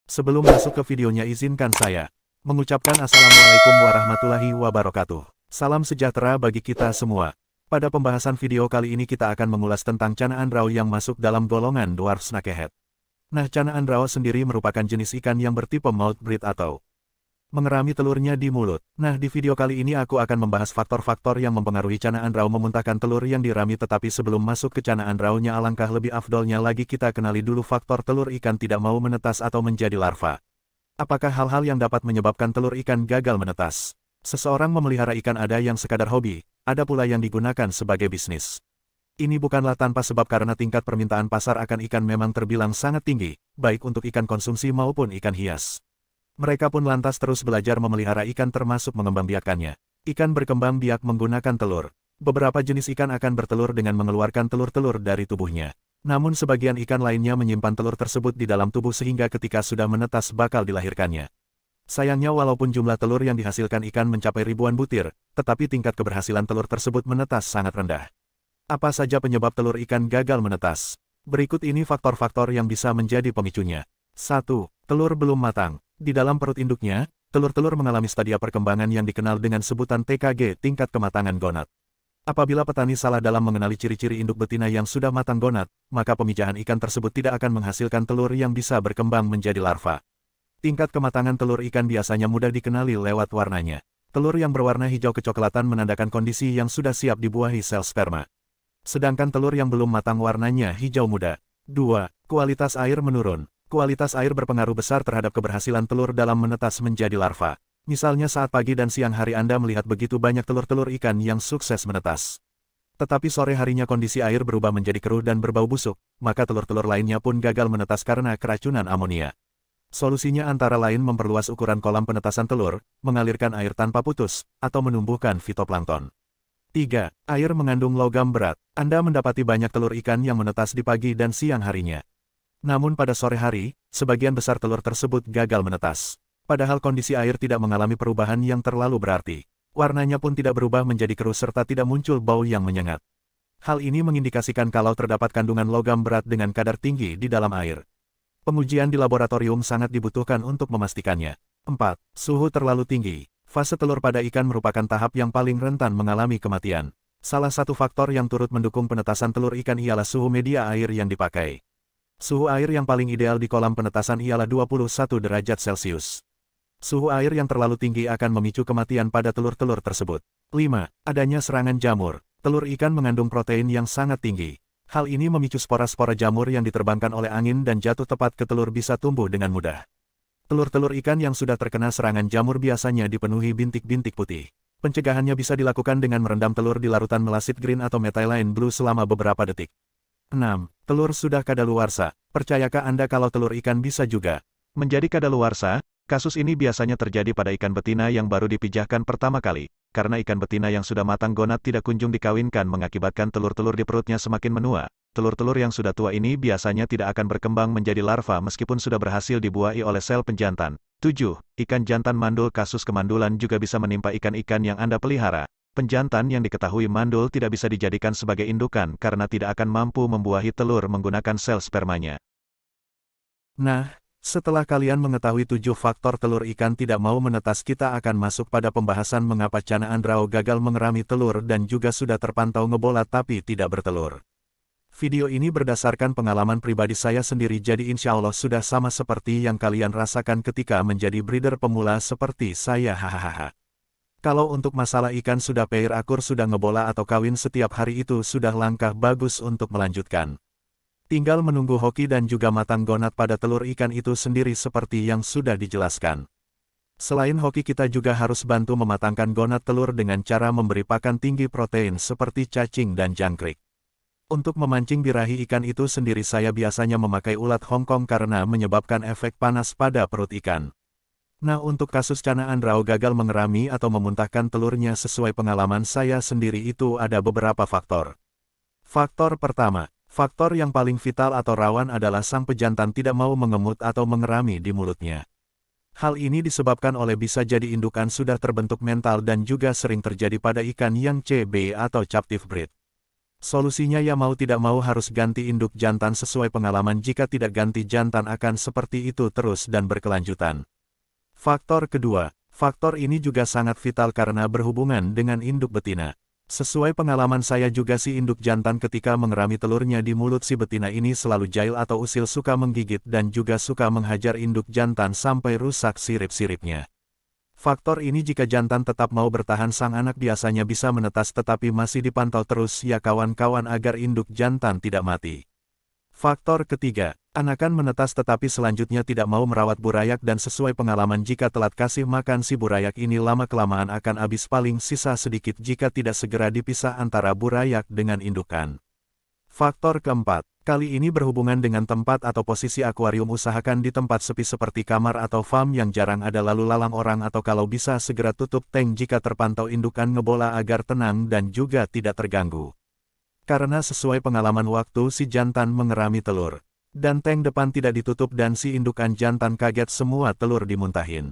Sebelum masuk ke videonya izinkan saya mengucapkan Assalamualaikum warahmatullahi wabarakatuh. Salam sejahtera bagi kita semua. Pada pembahasan video kali ini kita akan mengulas tentang canaan rao yang masuk dalam golongan dwarf snakehead. Nah, canaan rao sendiri merupakan jenis ikan yang bertipe mouth breed atau mengerami telurnya di mulut. Nah, di video kali ini aku akan membahas faktor-faktor yang mempengaruhi canaan rao memuntahkan telur yang dirami, tetapi sebelum masuk ke canaan rao-nya alangkah lebih afdolnya lagi kita kenali dulu faktor telur ikan tidak mau menetas atau menjadi larva. Apakah hal-hal yang dapat menyebabkan telur ikan gagal menetas? Seseorang memelihara ikan, ada yang sekadar hobi, ada pula yang digunakan sebagai bisnis. Ini bukanlah tanpa sebab karena tingkat permintaan pasar akan ikan memang terbilang sangat tinggi, baik untuk ikan konsumsi maupun ikan hias. Mereka pun lantas terus belajar memelihara ikan termasuk mengembangbiakannya. Ikan berkembang biak menggunakan telur. Beberapa jenis ikan akan bertelur dengan mengeluarkan telur-telur dari tubuhnya. Namun sebagian ikan lainnya menyimpan telur tersebut di dalam tubuh sehingga ketika sudah menetas bakal dilahirkannya. Sayangnya walaupun jumlah telur yang dihasilkan ikan mencapai ribuan butir, tetapi tingkat keberhasilan telur tersebut menetas sangat rendah. Apa saja penyebab telur ikan gagal menetas? Berikut ini faktor-faktor yang bisa menjadi pemicunya. 1. Telur belum matang. Di dalam perut induknya, telur-telur mengalami stadia perkembangan yang dikenal dengan sebutan TKG, tingkat kematangan gonad. Apabila petani salah dalam mengenali ciri-ciri induk betina yang sudah matang gonad, maka pemijahan ikan tersebut tidak akan menghasilkan telur yang bisa berkembang menjadi larva. Tingkat kematangan telur ikan biasanya mudah dikenali lewat warnanya. Telur yang berwarna hijau kecoklatan menandakan kondisi yang sudah siap dibuahi sel sperma. Sedangkan telur yang belum matang warnanya hijau muda. 2. Kualitas air menurun. Kualitas air berpengaruh besar terhadap keberhasilan telur dalam menetas menjadi larva. Misalnya saat pagi dan siang hari Anda melihat begitu banyak telur-telur ikan yang sukses menetas. Tetapi sore harinya kondisi air berubah menjadi keruh dan berbau busuk, maka telur-telur lainnya pun gagal menetas karena keracunan amonia. Solusinya antara lain memperluas ukuran kolam penetasan telur, mengalirkan air tanpa putus, atau menumbuhkan fitoplankton. 3. Air mengandung logam berat. Anda mendapati banyak telur ikan yang menetas di pagi dan siang harinya. Namun pada sore hari, sebagian besar telur tersebut gagal menetas. Padahal kondisi air tidak mengalami perubahan yang terlalu berarti. Warnanya pun tidak berubah menjadi keruh serta tidak muncul bau yang menyengat. Hal ini mengindikasikan kalau terdapat kandungan logam berat dengan kadar tinggi di dalam air. Pengujian di laboratorium sangat dibutuhkan untuk memastikannya. 4. Suhu terlalu tinggi. Fase telur pada ikan merupakan tahap yang paling rentan mengalami kematian. Salah satu faktor yang turut mendukung penetasan telur ikan ialah suhu media air yang dipakai. Suhu air yang paling ideal di kolam penetasan ialah 21 derajat Celcius. Suhu air yang terlalu tinggi akan memicu kematian pada telur-telur tersebut. 5. Adanya serangan jamur. Telur ikan mengandung protein yang sangat tinggi. Hal ini memicu spora-spora jamur yang diterbangkan oleh angin dan jatuh tepat ke telur bisa tumbuh dengan mudah. Telur-telur ikan yang sudah terkena serangan jamur biasanya dipenuhi bintik-bintik putih. Pencegahannya bisa dilakukan dengan merendam telur di larutan melasid green atau methylene blue selama beberapa detik. 6. Telur sudah kadaluarsa. Percayakah Anda kalau telur ikan bisa juga menjadi kadaluarsa? Kasus ini biasanya terjadi pada ikan betina yang baru dipijahkan pertama kali, karena ikan betina yang sudah matang gonad tidak kunjung dikawinkan mengakibatkan telur-telur di perutnya semakin menua. Telur-telur yang sudah tua ini biasanya tidak akan berkembang menjadi larva meskipun sudah berhasil dibuahi oleh sel penjantan. 7. Ikan jantan mandul. Kasus kemandulan juga bisa menimpa ikan-ikan yang Anda pelihara. Penjantan yang diketahui mandul tidak bisa dijadikan sebagai indukan karena tidak akan mampu membuahi telur menggunakan sel spermanya. Nah, setelah kalian mengetahui 7 faktor telur ikan tidak mau menetas, kita akan masuk pada pembahasan mengapa canaan rao gagal mengerami telur dan juga sudah terpantau ngebolat tapi tidak bertelur. Video ini berdasarkan pengalaman pribadi saya sendiri, jadi insya Allah sudah sama seperti yang kalian rasakan ketika menjadi breeder pemula seperti saya. Hahaha. Kalau untuk masalah ikan sudah pair akur, sudah ngebola atau kawin setiap hari, itu sudah langkah bagus untuk melanjutkan. Tinggal menunggu hoki dan juga matang gonad pada telur ikan itu sendiri seperti yang sudah dijelaskan. Selain hoki, kita juga harus bantu mematangkan gonad telur dengan cara memberi pakan tinggi protein seperti cacing dan jangkrik. Untuk memancing birahi ikan itu sendiri saya biasanya memakai ulat Hongkong karena menyebabkan efek panas pada perut ikan. Nah, untuk kasus canaan rao gagal mengerami atau memuntahkan telurnya, sesuai pengalaman saya sendiri itu ada beberapa faktor. Faktor pertama, faktor yang paling vital atau rawan adalah sang pejantan tidak mau mengemut atau mengerami di mulutnya. Hal ini disebabkan oleh bisa jadi indukan sudah terbentuk mental dan juga sering terjadi pada ikan yang CB atau captive breed. Solusinya ya mau tidak mau harus ganti induk jantan sesuai pengalaman, jika tidak ganti jantan akan seperti itu terus dan berkelanjutan. Faktor kedua, faktor ini juga sangat vital karena berhubungan dengan induk betina. Sesuai pengalaman saya juga si induk jantan ketika mengerami telurnya di mulut si betina ini selalu jahil atau usil, suka menggigit dan juga suka menghajar induk jantan sampai rusak sirip-siripnya. Faktor ini jika jantan tetap mau bertahan, sang anak biasanya bisa menetas, tetapi masih dipantau terus ya kawan-kawan agar induk jantan tidak mati. Faktor ketiga, anakan menetas tetapi selanjutnya tidak mau merawat burayak, dan sesuai pengalaman jika telat kasih makan si burayak ini lama-kelamaan akan habis, paling sisa sedikit jika tidak segera dipisah antara burayak dengan indukan. Faktor keempat, kali ini berhubungan dengan tempat atau posisi akuarium. Usahakan di tempat sepi seperti kamar atau farm yang jarang ada lalu lalang orang, atau kalau bisa segera tutup tank jika terpantau indukan ngebola agar tenang dan juga tidak terganggu. Karena sesuai pengalaman waktu si jantan mengerami telur, dan tank depan tidak ditutup dan si indukan jantan kaget semua telur dimuntahin.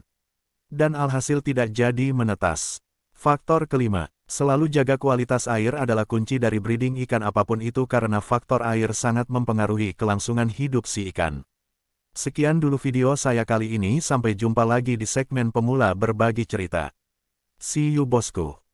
Dan alhasil tidak jadi menetas. Faktor kelima, selalu jaga kualitas air adalah kunci dari breeding ikan apapun itu, karena faktor air sangat mempengaruhi kelangsungan hidup si ikan. Sekian dulu video saya kali ini, sampai jumpa lagi di segmen pemula berbagi cerita. See you bosku.